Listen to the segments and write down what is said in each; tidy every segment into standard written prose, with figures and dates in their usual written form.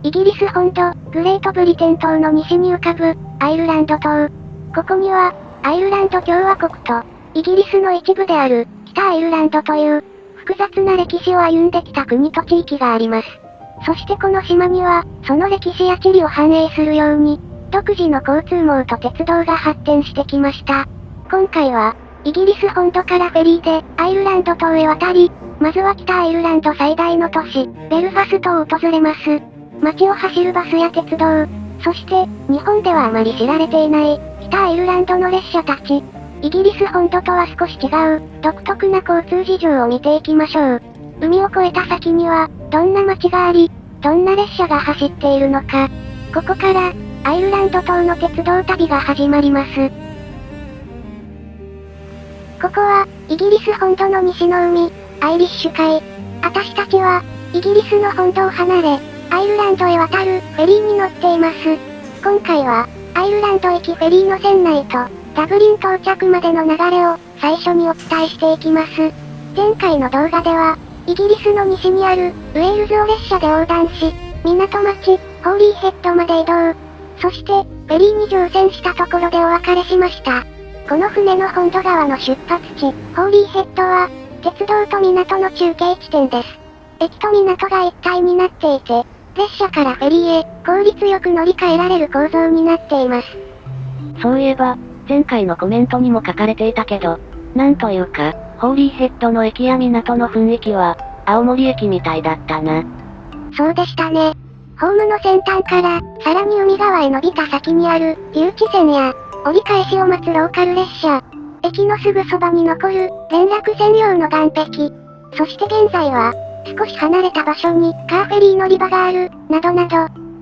イギリス本土、グレートブリテン島の西に浮かぶ、アイルランド島。ここには、アイルランド共和国と、イギリスの一部である、北アイルランドという、複雑な歴史を歩んできた国と地域があります。そしてこの島には、その歴史や地理を反映するように、独自の交通網と鉄道が発展してきました。今回は、イギリス本土からフェリーで、アイルランド島へ渡り、まずは北アイルランド最大の都市、ベルファストを訪れます。街を走るバスや鉄道、そして、日本ではあまり知られていない、北アイルランドの列車たち。イギリス本土とは少し違う、独特な交通事情を見ていきましょう。海を越えた先には、どんな街があり、どんな列車が走っているのか。ここから、アイルランド島の鉄道旅が始まります。ここは、イギリス本土の西の海、アイリッシュ海。私たちは、イギリスの本土を離れ、アイルランドへ渡るフェリーに乗っています。今回は、アイルランド行きフェリーの船内と、ダブリン到着までの流れを、最初にお伝えしていきます。前回の動画では、イギリスの西にある、ウェールズを列車で横断し、港町、ホーリーヘッドまで移動。そして、フェリーに乗船したところでお別れしました。この船の本土側の出発地、ホーリーヘッドは、鉄道と港の中継地点です。駅と港が一体になっていて、列車からフェリーへ、効率よく乗り換えられる構造になっています。そういえば、前回のコメントにも書かれていたけど、なんというか、ホーリーヘッドの駅や港の雰囲気は、青森駅みたいだったな。そうでしたね。ホームの先端から、さらに海側へ伸びた先にある、留置線や、折り返しを待つローカル列車。駅のすぐそばに残る、連絡専用の岸壁。そして現在は、少し離れた場所に、カーフェリー乗り場がある、などなど、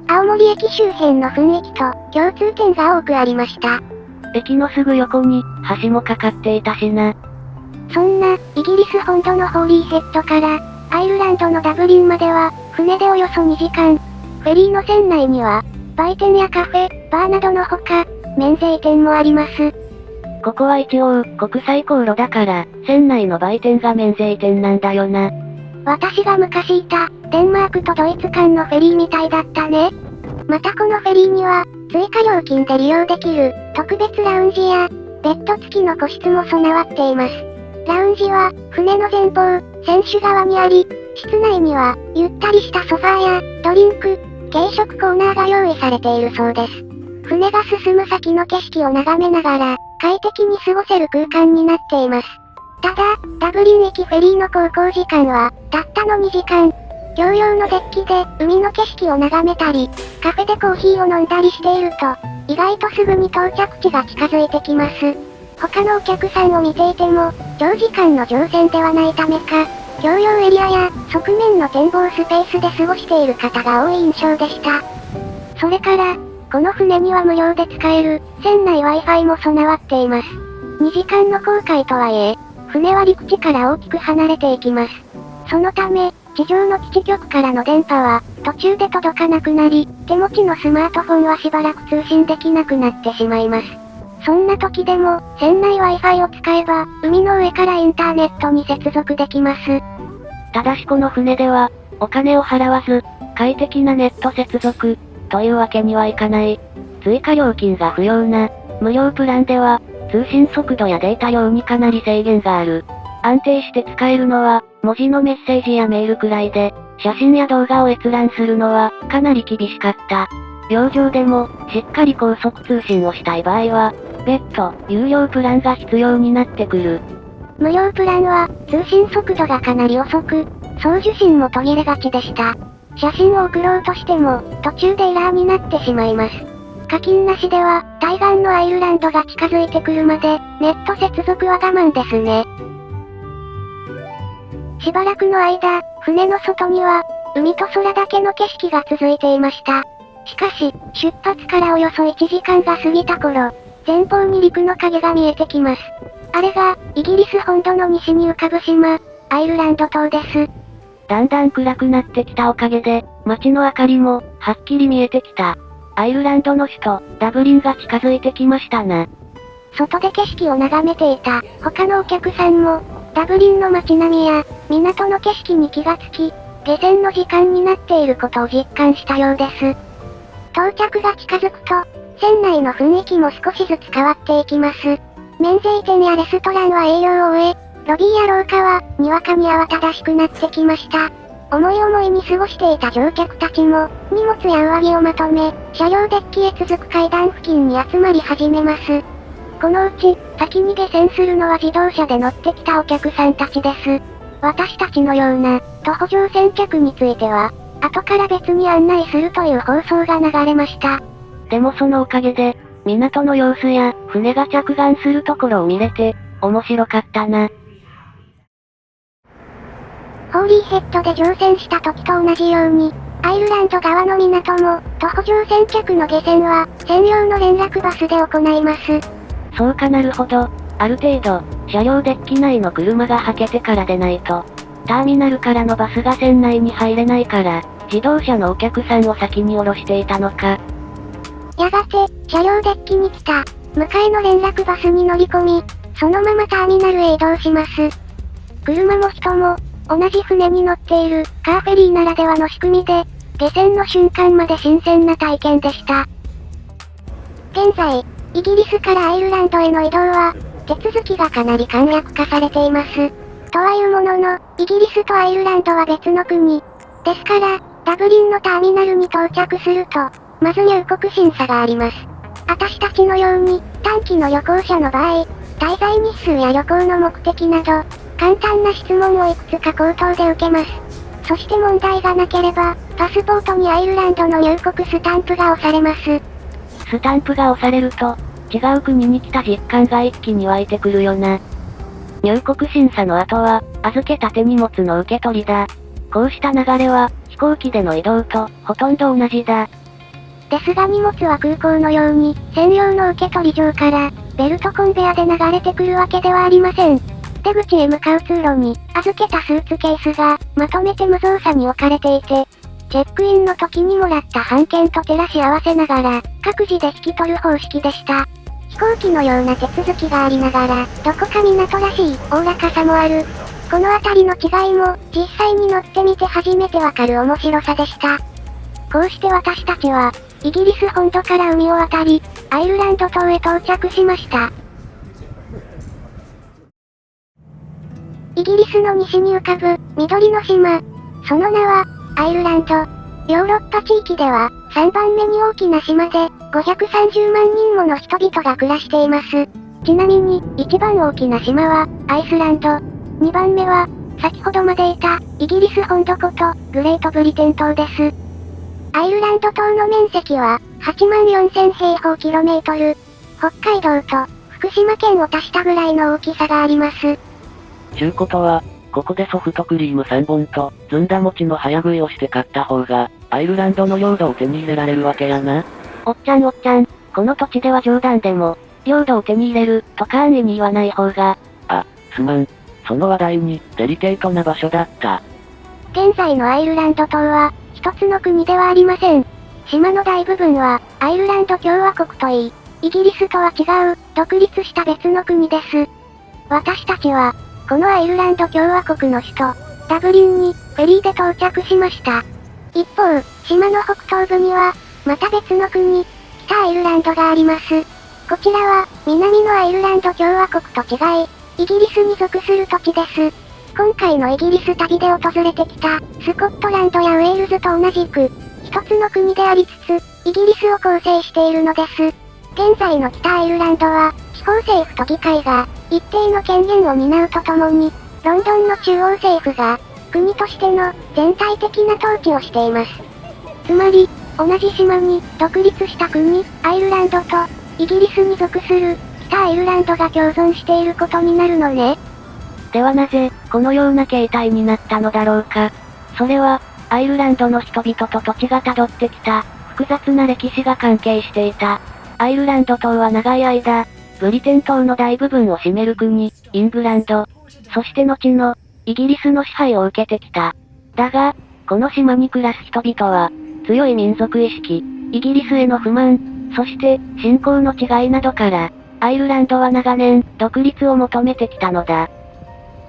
青森駅周辺の雰囲気と、共通点が多くありました。駅のすぐ横に、橋もかかっていたしな。そんな、イギリス本土のホーリーヘッドから、アイルランドのダブリンまでは、船でおよそ2時間。フェリーの船内には、売店やカフェ、バーなどのほか、免税店もあります。ここは一応、国際航路だから、船内の売店が免税店なんだよな。私が昔いた、デンマークとドイツ間のフェリーみたいだったね。またこのフェリーには、追加料金で利用できる、特別ラウンジや、ベッド付きの個室も備わっています。ラウンジは、船の前方、船首側にあり、室内には、ゆったりしたソファーや、ドリンク、軽食コーナーが用意されているそうです。船が進む先の景色を眺めながら、快適に過ごせる空間になっています。ただ、ダブリン駅フェリーの航行時間は、たったの2時間。共用のデッキで海の景色を眺めたり、カフェでコーヒーを飲んだりしていると、意外とすぐに到着地が近づいてきます。他のお客さんを見ていても、長時間の乗船ではないためか、共用エリアや側面の展望スペースで過ごしている方が多い印象でした。それから、この船には無料で使える、船内 Wi-Fi も備わっています。2時間の航海とはいえ、船は陸地から大きく離れていきます。そのため、地上の基地局からの電波は、途中で届かなくなり、手持ちのスマートフォンはしばらく通信できなくなってしまいます。そんな時でも、船内 Wi-Fi を使えば、海の上からインターネットに接続できます。ただしこの船では、お金を払わず、快適なネット接続、というわけにはいかない。追加料金が不要な、無料プランでは、通信速度やデータ量にかなり制限がある。安定して使えるのは、文字のメッセージやメールくらいで、写真や動画を閲覧するのは、かなり厳しかった。病状でも、しっかり高速通信をしたい場合は、別途、有料プランが必要になってくる。無料プランは、通信速度がかなり遅く、送受信も途切れがちでした。写真を送ろうとしても、途中でエラーになってしまいます。課金なしでは、対岸のアイルランドが近づいてくるまで、ネット接続は我慢ですね。しばらくの間、船の外には、海と空だけの景色が続いていました。しかし、出発からおよそ1時間が過ぎた頃、前方に陸の影が見えてきます。あれが、イギリス本土の西に浮かぶ島、アイルランド島です。だんだん暗くなってきたおかげで、街の明かりも、はっきり見えてきた。アイルランドの首都、ダブリンが近づいてきましたな。外で景色を眺めていた、他のお客さんも、ダブリンの街並みや、港の景色に気がつき、下船の時間になっていることを実感したようです。到着が近づくと、船内の雰囲気も少しずつ変わっていきます。免税店やレストランは営業を終え、ロビーや廊下は、にわかに慌ただしくなってきました。思い思いに過ごしていた乗客たちも、荷物や上着をまとめ、車両デッキへ続く階段付近に集まり始めます。このうち、先に下船するのは自動車で乗ってきたお客さんたちです。私たちのような、徒歩乗船客については、後から別に案内するという放送が流れました。でもそのおかげで、港の様子や、船が着岸するところを見れて、面白かったな。ホーリーヘッドで乗船した時と同じように、アイルランド側の港も、徒歩乗船客の下船は、専用の連絡バスで行います。そうかなるほど。ある程度、車両デッキ内の車がはけてからでないと、ターミナルからのバスが船内に入れないから、自動車のお客さんを先に降ろしていたのか。やがて、車両デッキに来た、迎えの連絡バスに乗り込み、そのままターミナルへ移動します。車も人も、同じ船に乗っている、カーフェリーならではの仕組みで、下船の瞬間まで新鮮な体験でした。現在、イギリスからアイルランドへの移動は、手続きがかなり簡略化されています。とはいうものの、イギリスとアイルランドは別の国。ですから、ダブリンのターミナルに到着すると、まず入国審査があります。私たちのように、短期の旅行者の場合、滞在日数や旅行の目的など、簡単な質問をいくつか口頭で受けます。そして問題がなければ、パスポートにアイルランドの入国スタンプが押されます。スタンプが押されると、違う国に来た実感が一気に湧いてくるよな。入国審査の後は、預けた手荷物の受け取りだ。こうした流れは、飛行機での移動と、ほとんど同じだ。ですが荷物は空港のように、専用の受け取り場から、ベルトコンベアで流れてくるわけではありません。出口へ向かう通路に、預けたスーツケースが、まとめて無造作に置かれていて、チェックインの時にもらった半券と照らし合わせながら、各自で引き取る方式でした。飛行機のような手続きがありながら、どこか港らしい、おおらかさもある。このあたりの違いも、実際に乗ってみて初めてわかる面白さでした。こうして私たちは、イギリス本土から海を渡り、アイルランド島へ到着しました。イギリスの西に浮かぶ、緑の島。その名は、アイルランド。ヨーロッパ地域では、3番目に大きな島で、530万人もの人々が暮らしています。ちなみに、一番大きな島は、アイスランド。2番目は、先ほどまでいた、イギリス本土こと、グレートブリテン島です。アイルランド島の面積は、84,000平方キロメートル。北海道と、福島県を足したぐらいの大きさがあります。ちゅうことは、ここでソフトクリーム3本と、ずんだ餅の早食いをして買った方が、アイルランドの領土を手に入れられるわけやな。おっちゃん、この土地では冗談でも、領土を手に入れる、とか安易に言わない方が。あ、すまん。その話題に、デリケートな場所だった。現在のアイルランド島は、一つの国ではありません。島の大部分は、アイルランド共和国といい、イギリスとは違う、独立した別の国です。私たちは、このアイルランド共和国の首都、ダブリンに、フェリーで到着しました。一方、島の北東部には、また別の国、北アイルランドがあります。こちらは、南のアイルランド共和国と違い、イギリスに属する土地です。今回のイギリス旅で訪れてきた、スコットランドやウェールズと同じく、一つの国でありつつ、イギリスを構成しているのです。現在の北アイルランドは、地方政府と議会が、一定の権限を担うとともに、ロンドンの中央政府が、国としての全体的な統治をしています。つまり、同じ島に独立した国、アイルランドと、イギリスに属する北アイルランドが共存していることになるのね。ではなぜ、このような形態になったのだろうか。それは、アイルランドの人々と土地が辿ってきた、複雑な歴史が関係していた。アイルランド島は長い間、ブリテン島の大部分を占める国、イングランド、そして後の、イギリスの支配を受けてきた。だが、この島に暮らす人々は、強い民族意識、イギリスへの不満、そして、信仰の違いなどから、アイルランドは長年、独立を求めてきたのだ。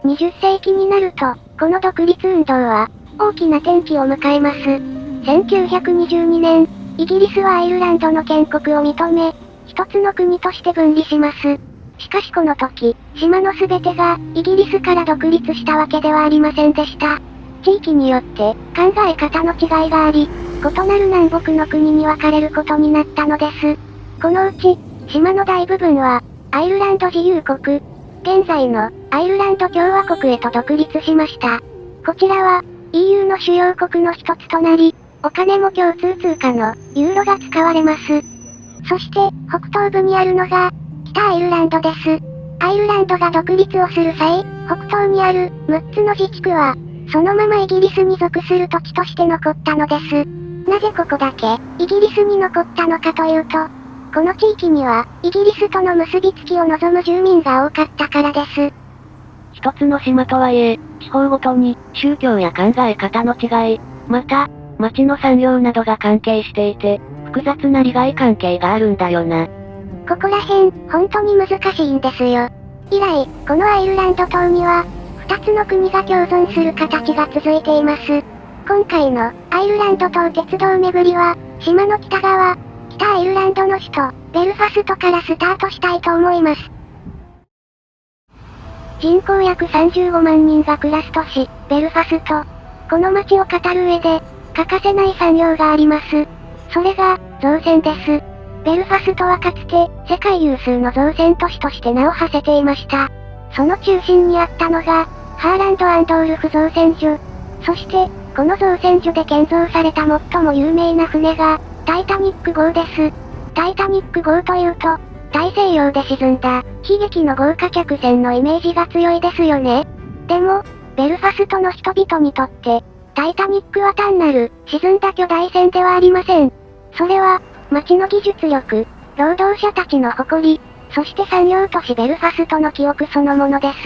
20世紀になると、この独立運動は、大きな転機を迎えます。1922年、イギリスはアイルランドの建国を認め、一つの国として分離します。しかしこの時、島の全てがイギリスから独立したわけではありませんでした。地域によって考え方の違いがあり、異なる南北の国に分かれることになったのです。このうち、島の大部分は、アイルランド自由国、現在のアイルランド共和国へと独立しました。こちらは、EU の主要国の一つとなり、お金も共通通貨のユーロが使われます。そして、北東部にあるのが、北アイルランドです。アイルランドが独立をする際、北東にある6つの自治区は、そのままイギリスに属する土地として残ったのです。なぜここだけ、イギリスに残ったのかというと、この地域には、イギリスとの結びつきを望む住民が多かったからです。一つの島とはいえ、地方ごとに、宗教や考え方の違い、また、町の産業などが関係していて、複雑な利害関係があるんだよな。ここら辺、本当に難しいんですよ。以来、このアイルランド島には、二つの国が共存する形が続いています。今回の、アイルランド島鉄道巡りは、島の北側、北アイルランドの首都、ベルファストからスタートしたいと思います。人口約35万人が暮らす都市、ベルファスト。この街を語る上で、欠かせない産業があります。それが、造船です。ベルファストはかつて、世界有数の造船都市として名を馳せていました。その中心にあったのが、ハーランド・アンドールフ造船所。そして、この造船所で建造された最も有名な船が、タイタニック号です。タイタニック号というと、大西洋で沈んだ、悲劇の豪華客船のイメージが強いですよね。でも、ベルファストの人々にとって、タイタニックは単なる、沈んだ巨大船ではありません。それは、町の技術力、労働者たちの誇り、そして産業都市ベルファストの記憶そのものです。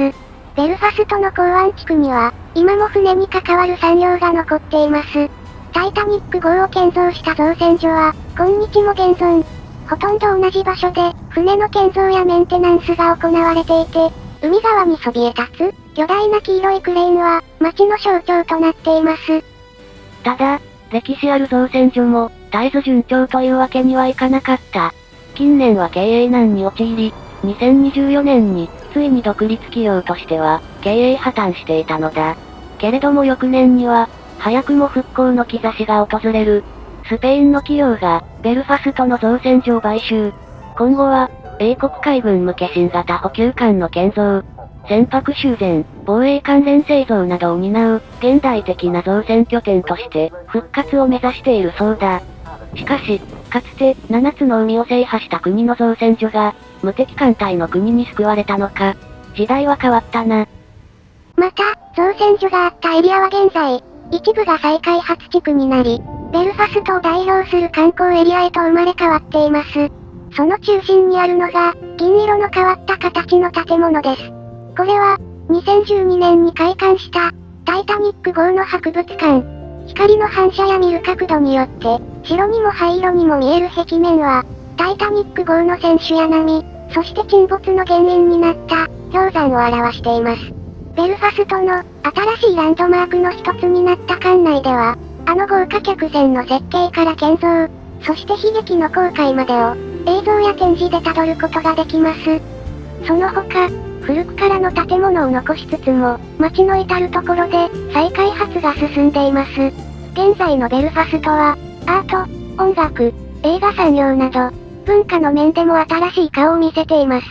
ベルファストの港湾地区には、今も船に関わる産業が残っています。タイタニック号を建造した造船所は、今日も現存。ほとんど同じ場所で、船の建造やメンテナンスが行われていて、海側にそびえ立つ、巨大な黄色いクレーンは、町の象徴となっています。ただ、歴史ある造船所も、絶えず順調というわけにはいかなかった。近年は経営難に陥り、2024年に、ついに独立企業としては、経営破綻していたのだ。けれども翌年には、早くも復興の兆しが訪れる。スペインの企業が、ベルファストの造船所を買収。今後は、英国海軍向け新型補給艦の建造、船舶修繕、防衛関連製造などを担う、現代的な造船拠点として、復活を目指しているそうだ。しかし、かつて、7つの海を制覇した国の造船所が、無敵艦隊の国に救われたのか。時代は変わったな。また、造船所があったエリアは現在、一部が再開発地区になり、ベルファストを代表する観光エリアへと生まれ変わっています。その中心にあるのが、銀色の変わった形の建物です。これは、2012年に開館した、タイタニック号の博物館。光の反射や見る角度によって、白にも灰色にも見える壁面は、タイタニック号の船首や波、そして沈没の原因になった、氷山を表しています。ベルファストの、新しいランドマークの一つになった館内では、あの豪華客船の設計から建造、そして悲劇の航海までを、映像や展示でたどることができます。その他、古くからの建物を残しつつも、街の至るところで、再開発が進んでいます。現在のベルファストは、アート、音楽、映画産業など、文化の面でも新しい顔を見せています。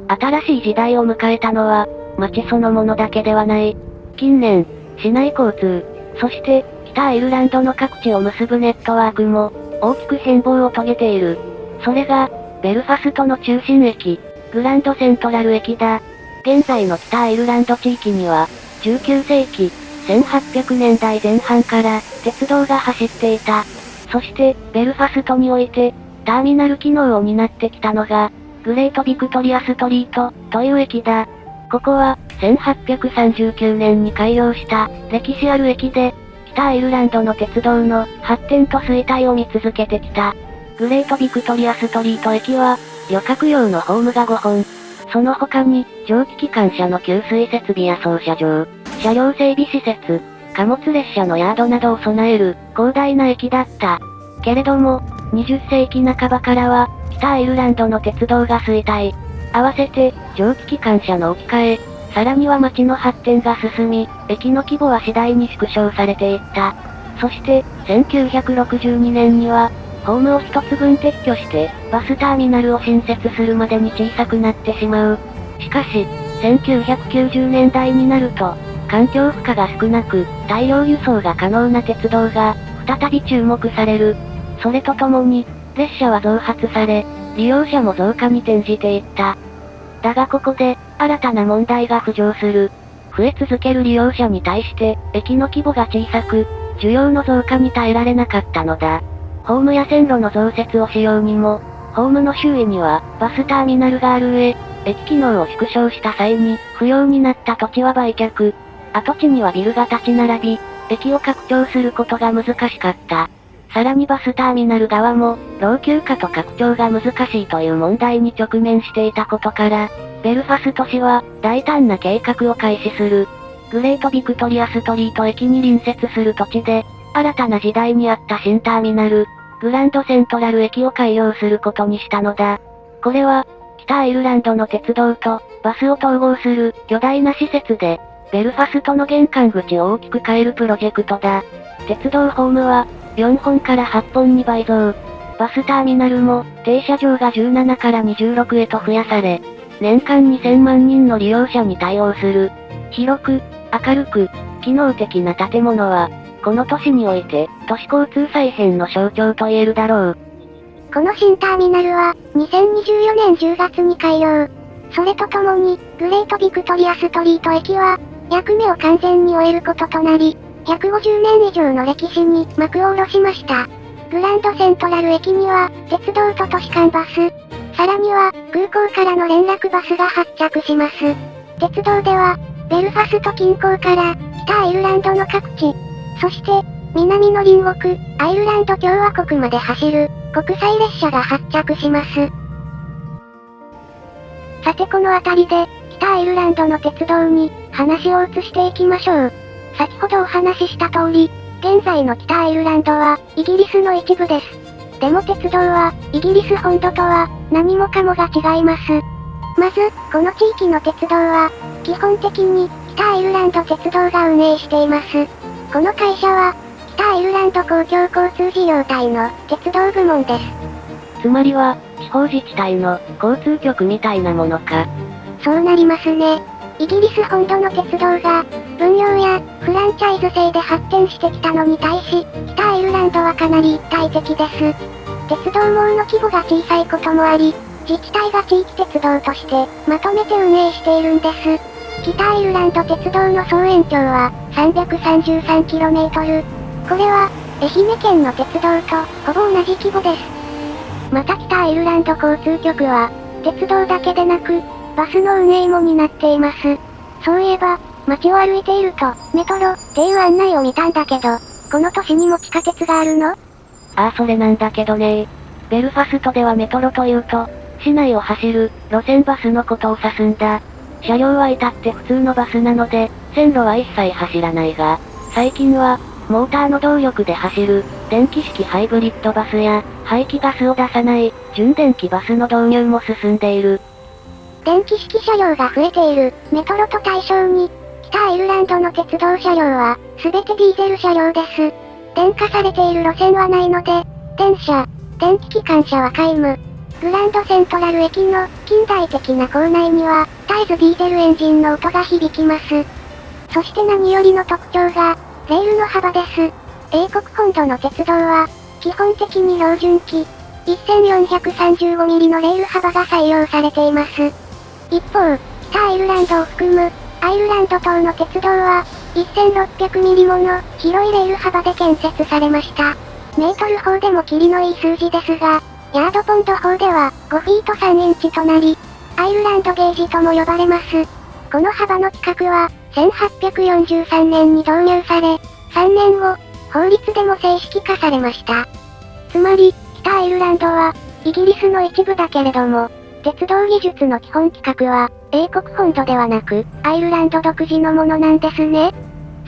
新しい時代を迎えたのは、街そのものだけではない。近年、市内交通、そして、北アイルランドの各地を結ぶネットワークも、大きく変貌を遂げている。それが、ベルファストの中心駅、グランドセントラル駅だ。現在の北アイルランド地域には、19世紀、1800年代前半から、鉄道が走っていた。そして、ベルファストにおいて、ターミナル機能を担ってきたのが、グレートビクトリアストリート、という駅だ。ここは、1839年に開業した、歴史ある駅で、北アイルランドの鉄道の発展と衰退を見続けてきた。グレートビクトリアストリート駅は、旅客用のホームが5本。その他に、蒸気機関車の給水設備や操車場、車両整備施設、貨物列車のヤードなどを備える広大な駅だった。けれども、20世紀半ばからは、北アイルランドの鉄道が衰退。合わせて、蒸気機関車の置き換え、さらには街の発展が進み、駅の規模は次第に縮小されていった。そして、1962年には、ホームを一つ分撤去して、バスターミナルを新設するまでに小さくなってしまう。しかし、1990年代になると、環境負荷が少なく、大量輸送が可能な鉄道が、再び注目される。それとともに、列車は増発され、利用者も増加に転じていった。だがここで、新たな問題が浮上する。増え続ける利用者に対して、駅の規模が小さく、需要の増加に耐えられなかったのだ。ホームや線路の増設をしようにも、ホームの周囲には、バスターミナルがある上、駅機能を縮小した際に、不要になった土地は売却。跡地にはビルが立ち並び、駅を拡張することが難しかった。さらにバスターミナル側も、老朽化と拡張が難しいという問題に直面していたことから、ベルファスト市は、大胆な計画を開始する。グレートビクトリアストリート駅に隣接する土地で、新たな時代にあった新ターミナル、グランドセントラル駅を開業することにしたのだ。これは、北アイルランドの鉄道とバスを統合する巨大な施設で、ベルファストの玄関口を大きく変えるプロジェクトだ。鉄道ホームは、4本から8本に倍増。バスターミナルも、停車場が17から26へと増やされ、年間2000万人の利用者に対応する。広く、明るく、機能的な建物は、この都市において、都市交通再編の象徴と言えるだろう。この新ターミナルは、2024年10月に開業。それとともに、グレートビクトリアストリート駅は、役目を完全に終えることとなり、150年以上の歴史に幕を下ろしました。グランドセントラル駅には、鉄道と都市間バス、さらには、空港からの連絡バスが発着します。鉄道では、ベルファスト近郊から、北アイルランドの各地、そして、南の隣国、アイルランド共和国まで走る、国際列車が発着します。さてこの辺りで、北アイルランドの鉄道に、話を移していきましょう。先ほどお話しした通り、現在の北アイルランドは、イギリスの一部です。でも鉄道は、イギリス本土とは、何もかもが違います。まず、この地域の鉄道は、基本的に、北アイルランド鉄道が運営しています。この会社は、北アイルランド公共交通事業体の鉄道部門です。つまりは、地方自治体の交通局みたいなものか。そうなりますね。イギリス本土の鉄道が、分業やフランチャイズ制で発展してきたのに対し、北アイルランドはかなり一体的です。鉄道網の規模が小さいこともあり、自治体が地域鉄道としてまとめて運営しているんです。北アイルランド鉄道の総延長は 333km。これは、愛媛県の鉄道とほぼ同じ規模です。また北アイルランド交通局は、鉄道だけでなく、バスの運営も担っています。そういえば、街を歩いていると、メトロっていう案内を見たんだけど、この都市にも地下鉄があるの？ああそれなんだけどね。ベルファストではメトロというと、市内を走る路線バスのことを指すんだ。車両は至って普通のバスなので、線路は一切走らないが、最近は、モーターの動力で走る、電気式ハイブリッドバスや、排気ガスを出さない、純電気バスの導入も進んでいる。電気式車両が増えている、メトロと対象に、北アイルランドの鉄道車両は、すべてディーゼル車両です。電化されている路線はないので、電車、電気機関車は皆無。グランドセントラル駅の近代的な構内には、絶えずディーゼルエンジンの音が響きます。そして何よりの特徴が、レールの幅です。英国本土の鉄道は、基本的に標準機、1435mm のレール幅が採用されています。一方、北アイルランドを含む、アイルランド島の鉄道は、1600mm もの広いレール幅で建設されました。メートル法でもキリのいい数字ですが、ヤードポンド法では5フィート3インチとなり、アイルランドゲージとも呼ばれます。この幅の規格は、1843年に導入され、3年後、法律でも正式化されました。つまり、北アイルランドは、イギリスの一部だけれども、鉄道技術の基本規格は、英国本土ではなく、アイルランド独自のものなんですね。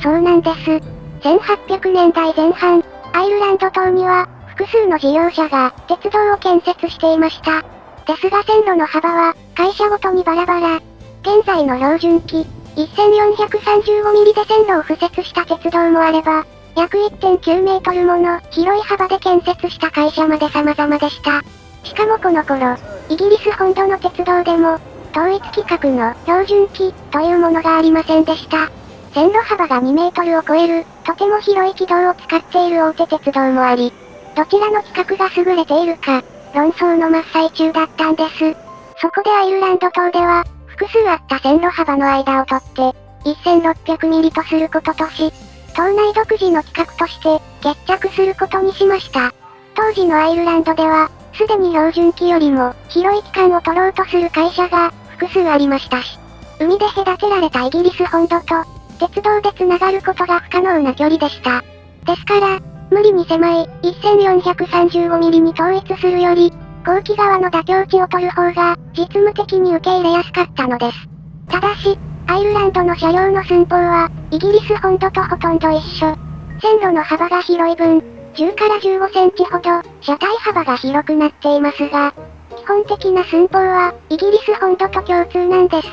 そうなんです。1800年代前半、アイルランド島には、複数の事業者が、鉄道を建設していました。ですが線路の幅は、会社ごとにバラバラ。現在の標準機、1435ミリで線路を敷設した鉄道もあれば、約 1.9 メートルもの広い幅で建設した会社まで様々でした。しかもこの頃、イギリス本土の鉄道でも、統一規格の標準機というものがありませんでした。線路幅が2メートルを超える、とても広い軌道を使っている大手鉄道もあり、どちらの規格が優れているか、論争の真っ最中だったんです。そこでアイルランド島では、複数あった線路幅の間を取って、1600ミリとすることとし、島内独自の規格として、決着することにしました。当時のアイルランドでは、すでに標準機よりも、広い期間を取ろうとする会社が、複数ありましたし、海で隔てられたイギリス本土と、鉄道で繋がることが不可能な距離でした。ですから、無理に狭い、1435ミリに統一するより、後期側の妥協値を取る方が、実務的に受け入れやすかったのです。ただし、アイルランドの車両の寸法は、イギリス本土とほとんど一緒。線路の幅が広い分、10から15センチほど、車体幅が広くなっていますが、基本的な寸法は、イギリス本土と共通なんです。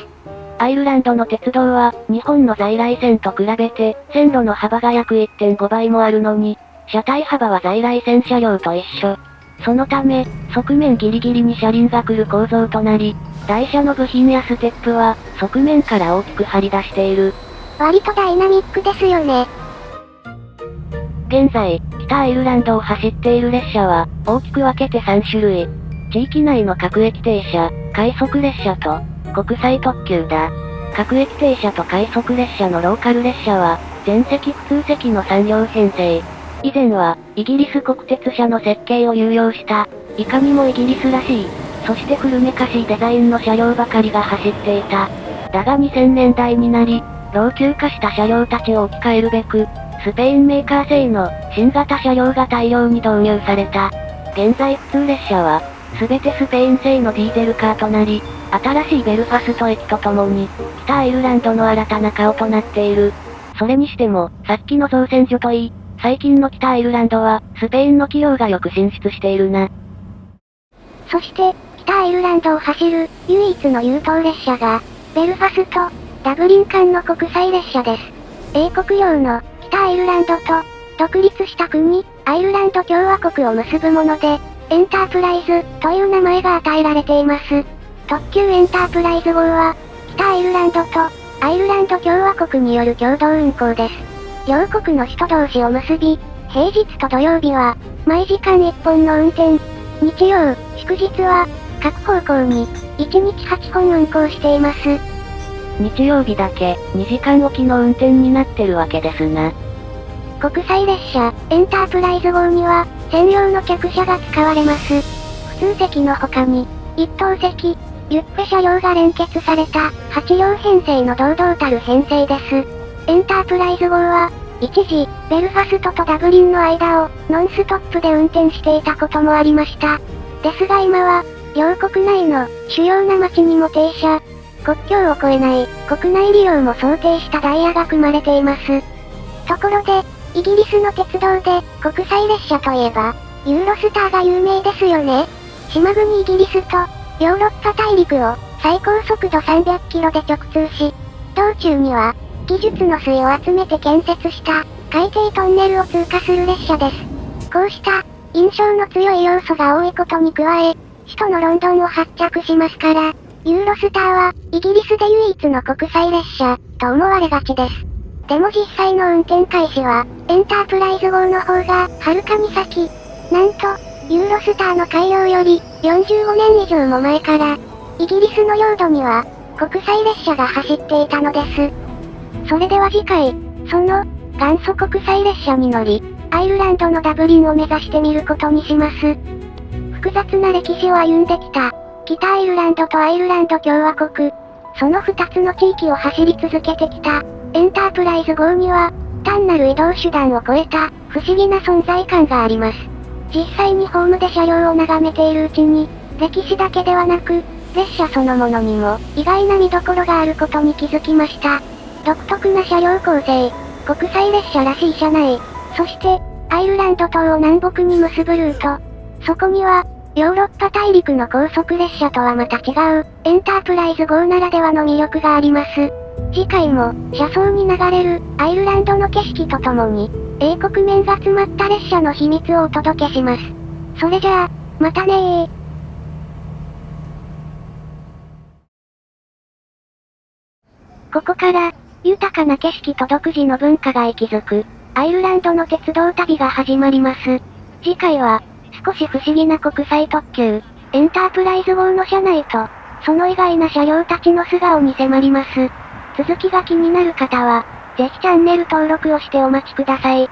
アイルランドの鉄道は、日本の在来線と比べて、線路の幅が約 1.5 倍もあるのに、車体幅は在来線車両と一緒。そのため、側面ギリギリに車輪が来る構造となり、台車の部品やステップは、側面から大きく張り出している。割とダイナミックですよね。現在、北アイルランドを走っている列車は、大きく分けて3種類。地域内の各駅停車、快速列車と、国際特急だ。各駅停車と快速列車のローカル列車は、全席普通席の3両編成。以前は、イギリス国鉄車の設計を有用した、いかにもイギリスらしい、そして古めかしいデザインの車両ばかりが走っていた。だが2000年代になり、老朽化した車両たちを置き換えるべく、スペインメーカー製の新型車両が大量に導入された。現在普通列車は、すべてスペイン製のディーゼルカーとなり、新しいベルファスト駅とともに、北アイルランドの新たな顔となっている。それにしても、さっきの造船所といい、最近の北アイルランドは、スペインの企業がよく進出しているな。そして、北アイルランドを走る、唯一の優等列車が、ベルファスト、ダブリン間の国際列車です。英国領の、北アイルランドと、独立した国、アイルランド共和国を結ぶもので、エンタープライズ、という名前が与えられています。特急エンタープライズ号は、北アイルランドと、アイルランド共和国による共同運行です。両国の首都同士を結び、平日と土曜日は、毎時間1本の運転。日曜、祝日は、各方向に、1日8本運行しています。日曜日だけ、2時間おきの運転になってるわけですな。国際列車、エンタープライズ号には、専用の客車が使われます。普通席の他に、一等席、ビュッフェ車両が連結された、8両編成の堂々たる編成です。エンタープライズ号は、一時、ベルファストとダブリンの間を、ノンストップで運転していたこともありました。ですが今は、両国内の、主要な街にも停車。国境を越えない、国内利用も想定したダイヤが組まれています。ところで、イギリスの鉄道で、国際列車といえば、ユーロスターが有名ですよね。島国イギリスと、ヨーロッパ大陸を、最高速度300キロで直通し、道中には、技術の粋を集めて建設した、海底トンネルを通過する列車です。こうした、印象の強い要素が多いことに加え、首都のロンドンを発着しますから、ユーロスターは、イギリスで唯一の国際列車、と思われがちです。でも実際の運転開始は、エンタープライズ号の方が、はるかに先。なんと、ユーロスターの開業より、45年以上も前から、イギリスの領土には、国際列車が走っていたのです。それでは次回、その、元祖国際列車に乗り、アイルランドのダブリンを目指してみることにします。複雑な歴史を歩んできた、北アイルランドとアイルランド共和国、その2つの地域を走り続けてきた、エンタープライズ号には、単なる移動手段を超えた、不思議な存在感があります。実際にホームで車両を眺めているうちに、歴史だけではなく、列車そのものにも、意外な見どころがあることに気づきました。独特な車両構成、国際列車らしい車内、そして、アイルランド島を南北に結ぶルート。そこには、ヨーロッパ大陸の高速列車とはまた違う、エンタープライズ号ならではの魅力があります。次回も、車窓に流れる、アイルランドの景色とともに、英国面が詰まった列車の秘密をお届けします。それじゃあ、またねー。ここから、豊かな景色と独自の文化が息づく、アイルランドの鉄道旅が始まります。次回は、少し不思議な国際特急、エンタープライズ号の車内と、その意外な車両たちの素顔に迫ります。続きが気になる方は、ぜひチャンネル登録をしてお待ちください。